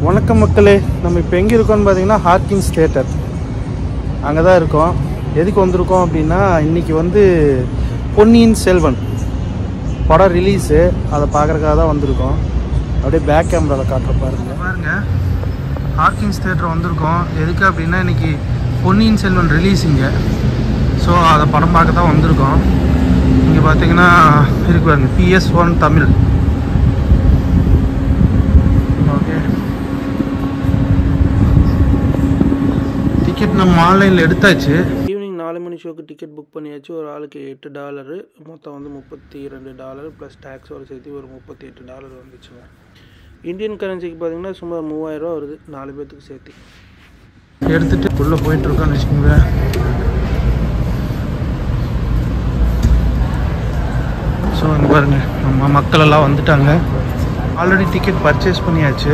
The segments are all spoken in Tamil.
வணக்கம் மக்களே, நம்ம இப்போ எங்கே இருக்கோம்னு பார்த்தீங்கன்னா ஹார்கின்ஸ் தியேட்டர் அங்கே தான் இருக்கோம். எதுக்கு வந்திருக்கோம் அப்படின்னா, இன்றைக்கி வந்து பொன்னியின் செல்வன் படம் ரிலீஸு, அதை பார்க்குறக்காக தான் வந்திருக்கோம். அப்படியே பேக் கேமராவில் காட்டுற பாருங்க. ஹார்கின்ஸ் தியேட்டர் வந்திருக்கோம். எதுக்கு அப்படின்னா இன்றைக்கி பொன்னியின் செல்வன் ரிலீஸிங்க. ஸோ அதை படம் பார்க்க தான் வந்திருக்கோம். இங்கே பார்த்தீங்கன்னா இருக்கு பாருங்க, PS1 தமிழ். டிக்கெட் நம்ம ஆன்லைனில் எடுத்தாச்சு. ஈவினிங் 4 மணி ஷோக்கு டிக்கெட் புக் பண்ணியாச்சு. ஒரு ஆளுக்கு $8, மொத்தம் வந்து $32 ப்ளஸ் டேக்ஸோடு சேர்த்து ஒரு $38 வந்துச்சுங்க. இந்தியன் கரன்சிக்கு பார்த்தீங்கன்னா சும்மா 3000 ரூபா வருது 4 பேர்த்துக்கு சேர்த்து. எடுத்துகிட்டு உள்ளே போயிட்டுருக்கோன்னு வச்சுக்கோங்க. ஸோ இங்கே பாருங்க, நம்ம மக்கள் எல்லாம் வந்துட்டாங்க. ஆல்ரெடி டிக்கெட் பர்ச்சேஸ் பண்ணியாச்சு.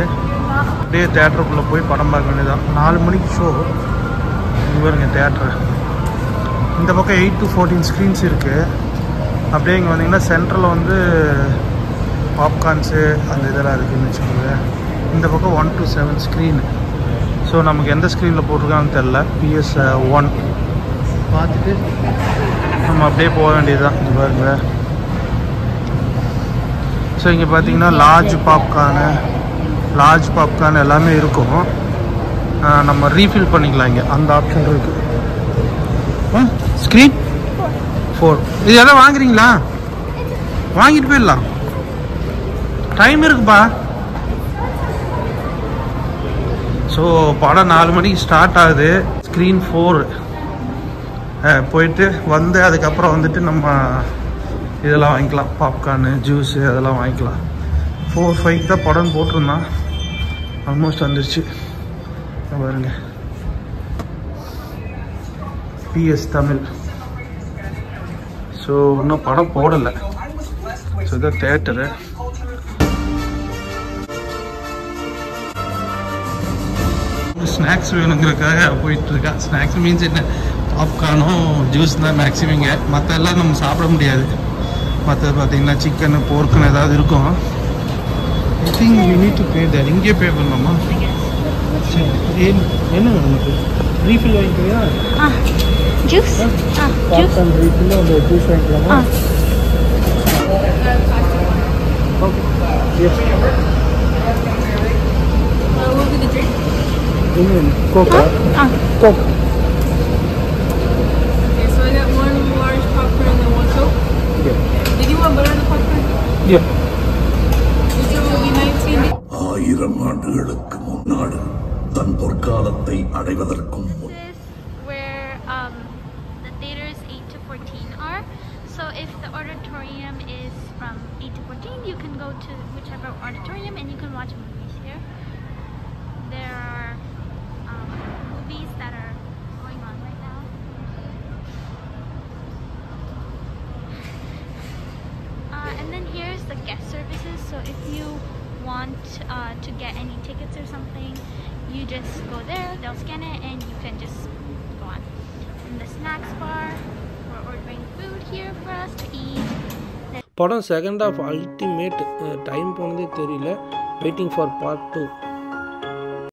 அப்படியே தேட்டருக்குள்ளே போய் படம் பார்க்க வேண்டியதான். 4 மணிக்கு ஷோ. இங்கே பாருங்க தேட்டரு. இந்த பக்கம் 8 to 14 ஸ்க்ரீன்ஸ் இருக்குது. அப்படியே இங்கே வந்தீங்கன்னா சென்ட்ரலில் வந்து பாப்கார்ன்ஸு அந்த இதெல்லாம் இருக்குதுன்னு வச்சுக்கோங்க. இந்த பக்கம் 1 to 7 ஸ்க்ரீனு. ஸோ நமக்கு எந்த ஸ்க்ரீனில் போட்டிருக்காங்கன்னு தெரில. PS1 பார்த்துட்டு நம்ம அப்படியே போக வேண்டியது தான். இங்கே பாருங்க. ஸோ இங்கே பார்த்தீங்கன்னா லார்ஜ் பாப்கார்ன் எல்லாமே இருக்கும். நம்ம ரீஃபில் பண்ணிக்கலாம். இங்கே அந்த ஆப்ஷன் இருக்குது. ஸ்க்ரீன் 4 இது எதாவது வாங்குறீங்களா? வாங்கிட்டு போயிடலாம், டைம் இருக்குப்பா. ஸோ படம் 4 மணிக்கு ஸ்டார்ட் ஆகுது. ஸ்க்ரீன் 4 போயிட்டு வந்து அதுக்கப்புறம் வந்துட்டு நம்ம இதெல்லாம் வாங்கிக்கலாம். பாப்கார்னு, ஜூஸு அதெல்லாம் வாங்கிக்கலாம். 4-5 தான் படம் போட்டிருந்தான். ஆல்மோஸ்ட் வந்துருச்சு பாருங்க. PS தமிழ். ஸோ இன்னும் படம் போடலை. ஸோ இதான் தேட்டரு. ஸ்நாக்ஸ் வேணுங்கிறதுக்காக போயிட்டுருக்கா. ஸ்நாக்ஸ் மீன்ஸ் என்ன, பாப்கார்னும் ஜூஸ் தான் மேக்ஸிமம். இங்கே மற்ற எல்லாம் நம்ம சாப்பிட முடியாது. மற்றது பார்த்தீங்கன்னா சிக்கனு, போர்க்குன்னு ஏதாவது இருக்கும். I think you need to pay there. இங்கே பே பண்ணலாமா? என்ன நமக்கு ரீஃபில் வாங்கிக்கிறியா? ஜூஸ் பாப்கார்ன் ரீஃபில் அந்த ஜூஸ் வாங்கிக்கலாமா? Okay. Yes. What will the drink? Coke. Coke. Okay, so I got 1 large popcorn and then 1 Coke. Yeah. Did you want butter on the popcorn? Yeah. Which one will be 19? 1000 ஆண்டுகளுக்கு முன்னாடி தன் பொற்காலத்தை அடைவதற்கும் where the theaters 8 to 14 are. So if the auditorium is from 8 to 14, you can go to whichever auditorium and you can watch movies here. There are movies that are going on right now. And then here's the guest services. So if you want to get any tickets or something, you just go there, they'll scan it and you can just go on. In the snacks bar, we're ordering food here for us to eat. படம் செகண்ட் ஆஃப் அல்டிமேட். டைம் போனதே தெரியல. Waiting for part 2.